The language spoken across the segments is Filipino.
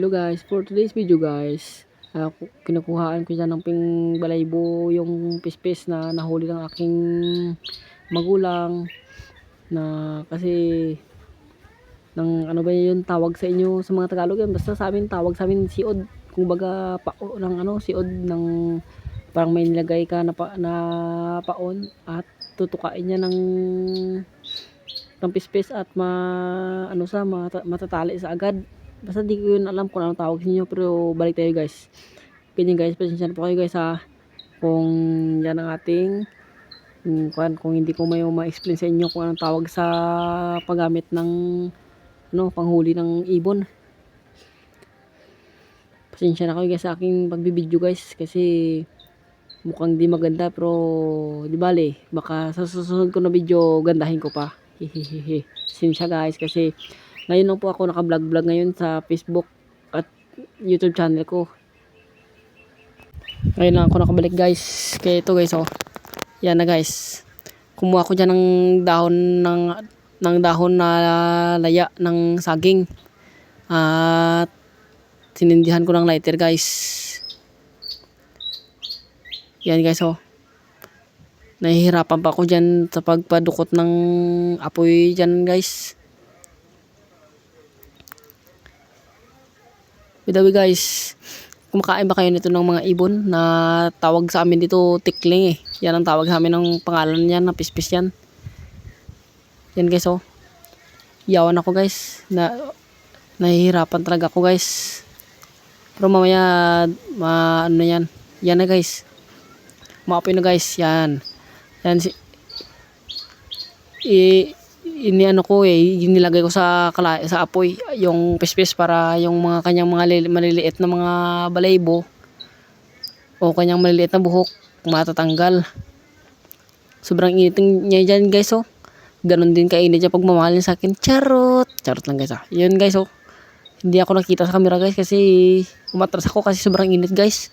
Hello guys, for today's video guys, kinukuhaan ko dyan ng balaybo yung pispis na nahuli ng aking magulang na kasi ng ano ba yun tawag sa inyo sa mga Tagalog yan, basta sa amin tawag sa amin siod, kung baga pao ng siod ng parang may nilagay ka na paon at tutukain niya ng pispis at matatali sa agad. Basta di ko yun alam kung anong tawag niyo, pero balik tayo guys. Ganyan guys, pasensya na po kayo guys ha. Kung yan ang ating kung hindi ko may ma-explain sa inyo kung anong tawag sa paggamit ng panghuli ng ibon. Pasensya na kayo guys sa aking pagbibideo guys, kasi mukhang di maganda, pero di bale, baka sa susunod ko na video gandahin ko pa. Hihihihi. Pasensya guys, kasi ngayon lang po ako naka-vlog ngayon sa Facebook at YouTube channel ko. Ngayon lang ako nakabalik guys. Kaya ito guys, oh. Yan na guys. Kumuha ko dyan ng dahon na laya ng saging. At sinindihan ko ng lighter guys. Yan guys, oh. Nahihirapan pa ako dyan sa pagpadukot ng apoy dyan guys. Bidawi guys, kumakain ba kayo nito ng mga ibon na tawag sa amin dito tikling eh. Yan ang tawag sa amin ng pangalan niyan, na pispis yan. Yan guys, oh. Yawan ako guys, nahihirapan talaga ako guys. Pero mamaya ano yan. Yan na guys. Maapoy na guys, yan. Yan iniano ko nilagay ko sa apoy yung pispis para yung mga kanyang mga maliliit na mga balaybo o kanyang maliliit na buhok matatanggal. Sobrang init niya dyan guys, oh. Ganon din kainit niya pagmamahal niya sa akin. Charot lang guys, ah. Yun guys, oh. Hindi ako nakita sa camera guys kasi umatras ako kasi sobrang init guys.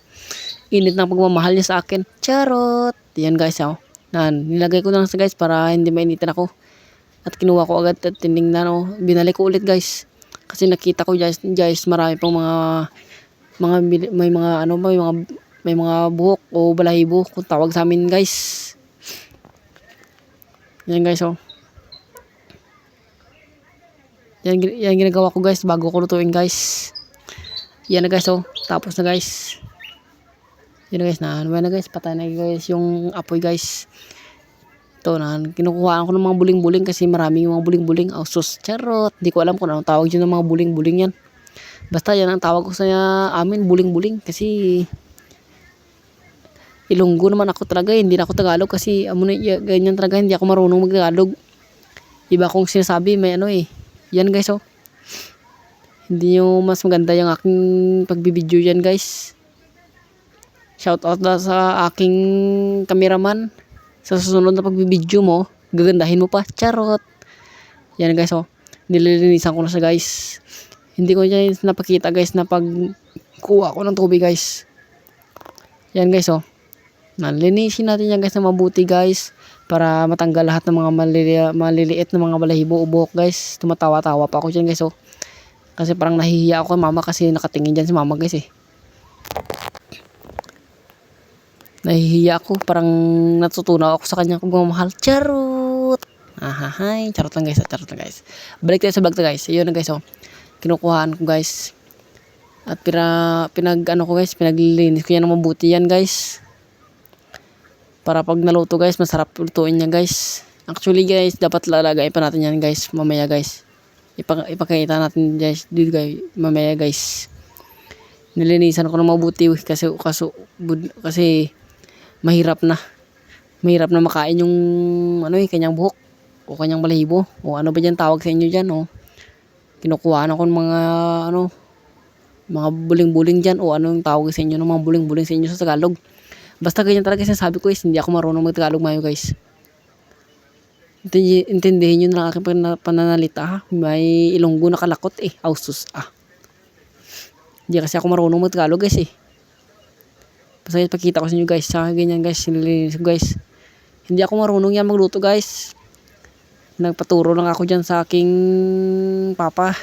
Init ng pagmamahal niya sa akin. Charot. Yan guys, oh. Nilagay ko na lang sa guys para hindi mainitin ako. At kinuha ko agad at tinignan, oh. Binalik ko ulit guys. Kasi nakita ko guys marami pang may mga buhok o balahibo kung tawag sa amin guys. Yan guys, oh. Yan ginagawa ko guys bago ko lutuin guys. Yan na guys, oh. Tapos na guys. Yan na guys, na guys, patay na guys yung apoy guys. Ito na, kinukuhaan ko ng mga buling-buling kasi maraming mga buling-buling. Sus, charot. Di ko alam kung anong tawag yun ng mga buling-buling yan. Basta yan ang tawag ko sa amin, buling-buling. Kasi Ilonggo naman ako talaga, hindi na ako Tagalog kasi ganyan talaga, hindi ako marunong mag-Tagalog. Iba kong sinasabi, may Yan guys, oh. Hindi nyo mas maganda yung aking pagbibideo yan guys. Shout out na sa aking cameraman. Sa susunod na pagbibideo mo, gagandahin mo pa. Charot. Yan guys, oh. Nililinisan ko na siya guys. Hindi ko dyan napakita guys na pagkuha ko ng tubig guys. Yan guys, oh. Nalinisin natin yan guys na mabuti guys. Para matanggal lahat ng mga maliliit na mga balahibo o buhok guys. Tumatawa-tawa pa ako dyan guys, oh. Kasi parang nahihiya ako kay mama kasi nakatingin dyan si mama guys eh. Nahihiya ako, parang natutunaw ako sa kanyang pagmamahal. Charot! Ahahay, charot lang guys. Balik tayo sa vlog to guys. Ayun na guys, oh. Kinukuhaan ko guys. At pinaglilinis ko yan ng mabuti yan guys. Para pag naluto guys, masarap lutuin niya guys. Actually guys, dapat lalagay pa natin yan guys, mamaya guys. Ipakita natin guys, mamaya guys. Nilinisan ko ng mabuti kasi mahirap na makain yung kanyang buhok o kanyang balahibo o ano ba diyan tawag sa inyo diyan, oh. Kinukuhaan ako ng mga buling-buling diyan o anong tawag sa inyo ng mga buling-buling sa inyo sa Tagalog. Basta ganyan talaga sinasabi ko guys, hindi ako marunong mag-Tagalog mayo guys. Intindihin nyo na aking pananalita ha. May Ilonggo na kalakot eh. Sus, ah. Hindi kasi ako marunong mag-Tagalog guys eh. Basta ipakita ko sa inyo guys, sa ganyan guys, nililinis ko guys. Hindi ako marunong yan magluto guys. Nagpaturo lang ako dyan sa aking papa.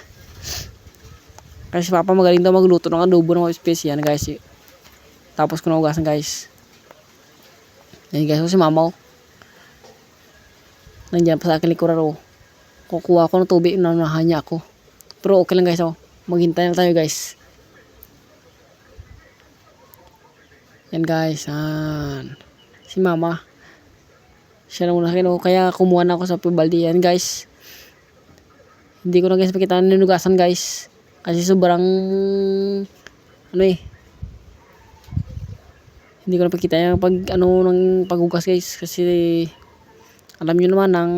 Kasi si Papa magaling daw magluto ng adobo ng mga spicy yan guys. Tapos ko naugasan guys. Yan guys, si Mama nandiyan pa sa akin likuran kukuha ko ng tubig, naunahan niya ako. Pero okay lang guys maghintay na tayo guys. Yan guys, si Mama siya na muna kaya kumuha na ako sa balde. Yan guys, hindi ko na guys makita ninugasan guys kasi sobrang hindi ko na pakita yung ng paghugas guys kasi alam nyo naman ang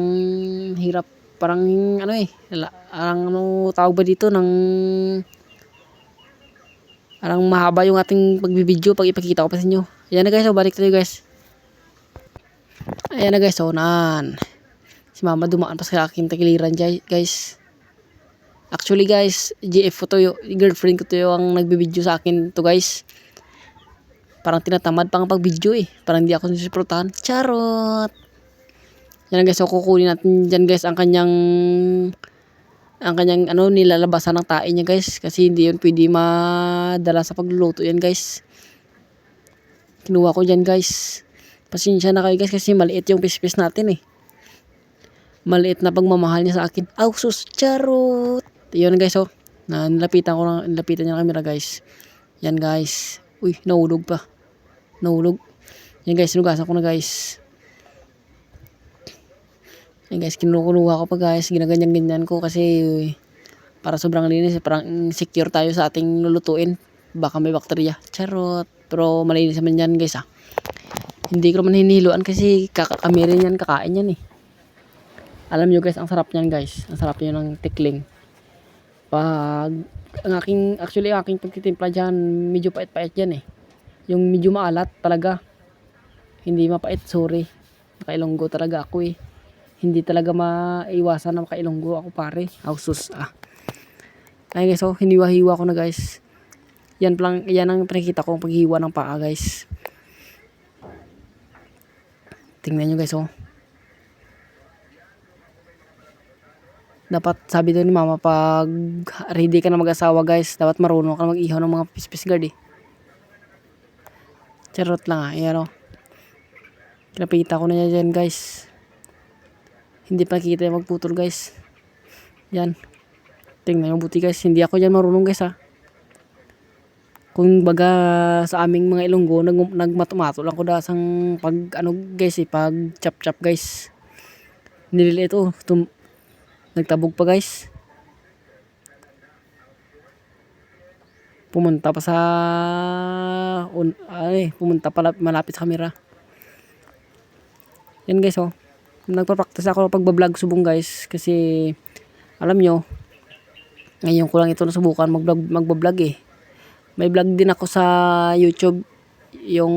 hirap parang tawag ba dito parang mahaba yung ating pagbibideo pag ipakita ko pa sa inyo. Ayan na guys, balik tayo guys. Ayan na guys, si Mama dumaan pa sa aking tagiliran guys. Actually guys, GF ko to, girlfriend ko to yung nagbibideo sa akin to guys. Parang tinatamad pang pag-video parang hindi ako nasusuportahan. Charot! Yan guys, kukunin natin dyan guys ang kanyang nilalabasan ng tae niya guys. Kasi hindi yun pwede madala sa pagluluto yan guys. Kinuha ko dyan guys. Pasensya na kayo guys kasi maliit yung pispis natin Maliit na pagmamahal niya sa akin. Sus, charot! Yun guys nilapitan niya ang camera guys. Yan guys. Uy, nahulog pa. Yan guys, sinugasan ko na guys. Yan guys, kinukuha ko pa guys. Ginaganyan-ganyan ko kasi para sobrang linis. Parang secure tayo sa ating lulutuin. Baka may bakterya. Charot. Pero malinis naman yan guys Hindi ko naman hinihiluan kasi kakamirin yan, kakain yan Alam nyo guys, ang sarap niyan guys. Ang sarap niyan ng tikling. Ang aking pagtitimpla dyan, medyo pait-pait yan Yung medyo maalat talaga. Hindi mapait, sorry. Nakailonggo talaga ako Hindi talaga maiwasan na makailonggo ako pare. Sus Ay guys hiniwa-hiwa ko na guys. Yan ang pinakita ko paghiwa ng paa guys. Tingnan nyo guys Dapat sabi doon ni Mama pag ready ka na mag-asawa guys, dapat marunong ka mag-ihaw ng mga pispis guard Charot lang ayan Kinapita ko na niya dyan guys. Hindi pa kita yung magputol guys. Yan. Tingnan yung buti guys. Hindi ako dyan marunong guys Kung baga sa aming mga Ilonggo, nagmatumato lang ko dasang pag guys pag chop guys. Nililiit nagtabog pa guys. Pumunta pa malapit sa camera. Yan guys nagpa-practice ako pagbablog subong guys kasi alam nyo ngayon ko lang ito nasubukan magbablog May vlog din ako sa YouTube yung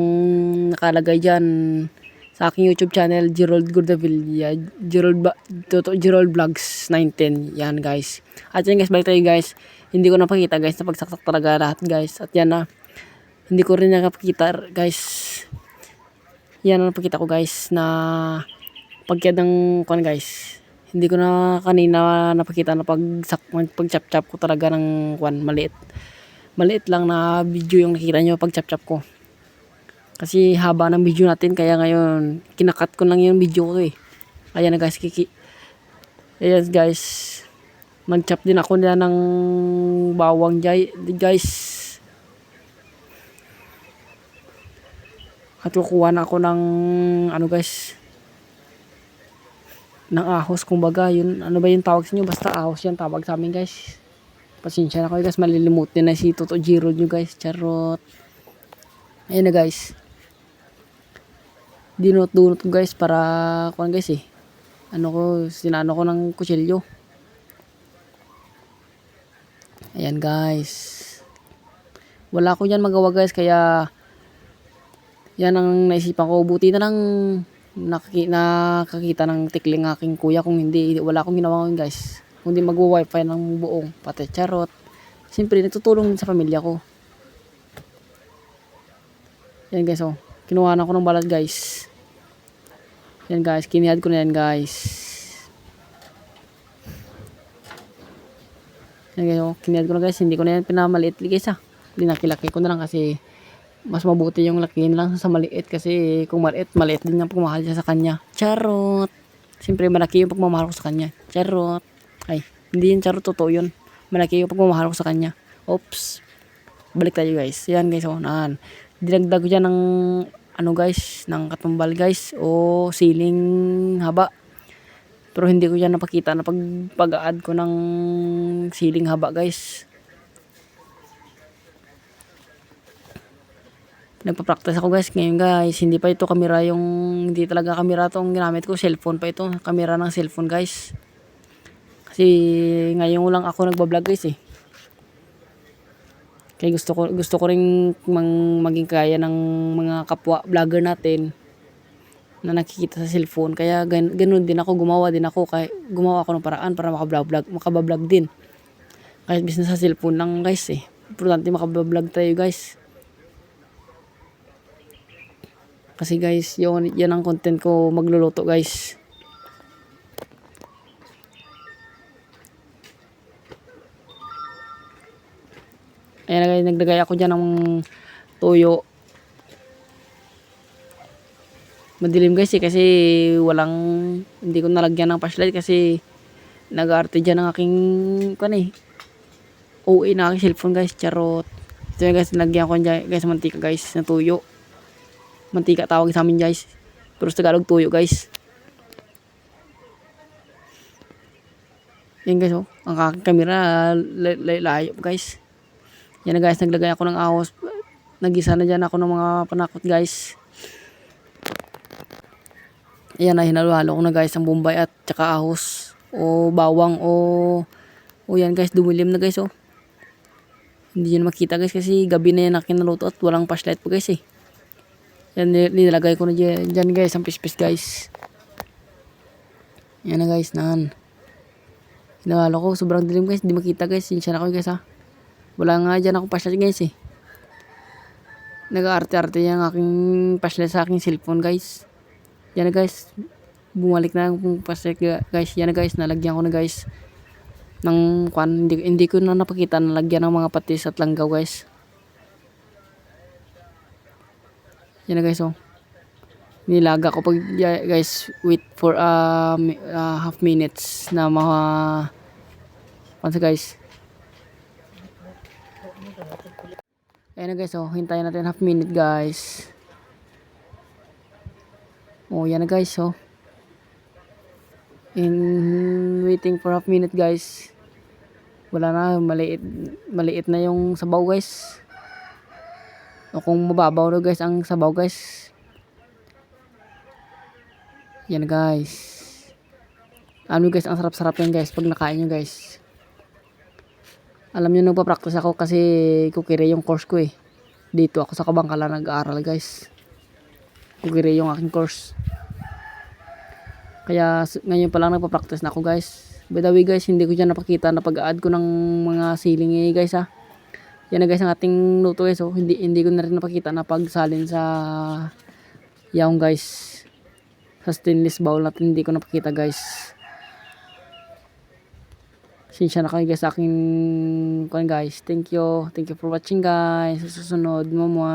nakalagay dyan sa aking YouTube channel, Gerald Gordavilla, Gerald Vlogs 910. Yan guys. At yan guys, balik tayo guys. Hindi ko napakita guys, napagsaksak talaga lahat guys. At yan hindi ko rin nakapakita guys. Yan ang napakita ko guys na pagkiyad ng guys. Hindi ko na kanina napakita na pag-chop-chop ko talaga ng maliit lang na video yung nakita nyo pag chop-chop ko. Kasi haba ng video natin kaya ngayon kinakat ko lang yung video ko Ayan na guys, ayan guys. Mag-chop din ako nila ng bawang guys. At kukuha na ako ng guys, ng ahos kumbaga. Yun, ba yung tawag sa inyo? Basta ahos yan tawag sa amin guys. Pasensya na kayo guys, malilimutin na si Toto Giro nyo guys. Charot. Ayan na guys. Dinunot ko guys para guys sinano ko ng kutsilyo. Ayan guys. Wala ko yan magawa guys kaya yan ang naisipan ko. Buti na lang nakakita ng tikling aking kuya. Kung hindi, wala akong ginawa ngayon guys. Kung hindi mag-wifi ng buong pati. Charot. Siyempre nagtutulong sa pamilya ko. Yan guys kinuha na ko ng balat guys. Yan guys, kinihad ko na yan guys. Yan guys, kinayad ko na guys, hindi ko na yan pinamaliit guys Linaki-laki ko na lang kasi mas mabuti yung lakihin lang sa maliit kasi kung maliit din yung pagmamahal siya sa kanya. Charot! Siyempre malaki yung pagmamahal ko sa kanya. Charot! Ay, hindi yun charot, totoo yun. Malaki yung pagmamahal ko sa kanya. Oops! Balik tayo guys. Yan guys, naan. Dinagdag ko dyan ng ano guys, ng katumbal guys o siling haba. Pero hindi ko dyan napakita na pag-add ko ng siling haba guys. Nagpa-practice ako guys ngayon guys. Hindi pa ito camera hindi talaga camera tong ginamit ko. Cellphone pa ito. Camera ng cellphone guys. Kasi ngayon lang ako nagbablog guys Kaya gusto ko ring maging kaya ng mga kapwa vlogger natin na nakikita sa cellphone. Kaya ganun din ako, gumawa ako ng paraan para makabablog din. Kahit business sa cellphone lang guys Importante makabablog tayo guys. Kasi guys, yan ang content ko magluluto guys. Ayan na guys, naglagay ako dyan ng toyo. Madilim guys kasi hindi ko nalagyan ng flashlight kasi nag-aarte dyan ang aking OA na aking cellphone guys, charot. Ito yan guys, nalagyan ko dyan guys mantika guys na toyo. Mantika tawag sa amin guys. Pero sa Tagalog toyo guys. Yan guys ang aking camera layo guys. Yan na guys, naglagay ako ng ahos. Nagisa na dyan ako ng mga panakot guys. Ayan na, hinalo-halo ko na guys ang bombay at tsaka ahos o bawang o yan guys, dumilim na guys Hindi nyo makita guys kasi gabi na yan na kinaluto at walang flashlight po guys Yan, nilagay ko na dyan guys, ang pispis guys. Yan na guys, hinalo ko, sobrang dilim guys, hindi makita guys, sinsya na ko guys Wala nga dyan ako flashlight guys Nag-arte-arte yung aking flashlight sa aking cellphone guys. Yan na guys, bumalik na yung flashlight guys. Yan na guys, nalagyan ko na guys ng hindi ko na napakita, nalagyan ng mga patis at langgaw guys. Yan na guys nilaga ko pag guys, wait for half minutes na guys. Ayan na guys hintayin natin half minute guys. Yan na guys in waiting for half minute guys. Wala na, maliit na yung sabaw guys. Kung mababaw na guys ang sabaw guys. Yan guys. Guys, ang sarap-sarap yan guys pag nakain nyo guys. Alam nyo, nagpa-practice ako kasi kukire yung course ko Dito ako sa Kabangkala nag-aaral guys. Kukire yung aking course. Kaya ngayon pa lang nagpa-practice na ako guys. By the way guys, hindi ko dyan napakita na pag-add ko ng mga siling guys Yan na guys ang ating luto guys hindi ko na rin napakita na pagsalin sa yaong guys. Sa stainless bowl natin hindi ko napakita guys. Sinsya na kayo guys sa aking guys. Thank you for watching guys. Sa susunod, mama.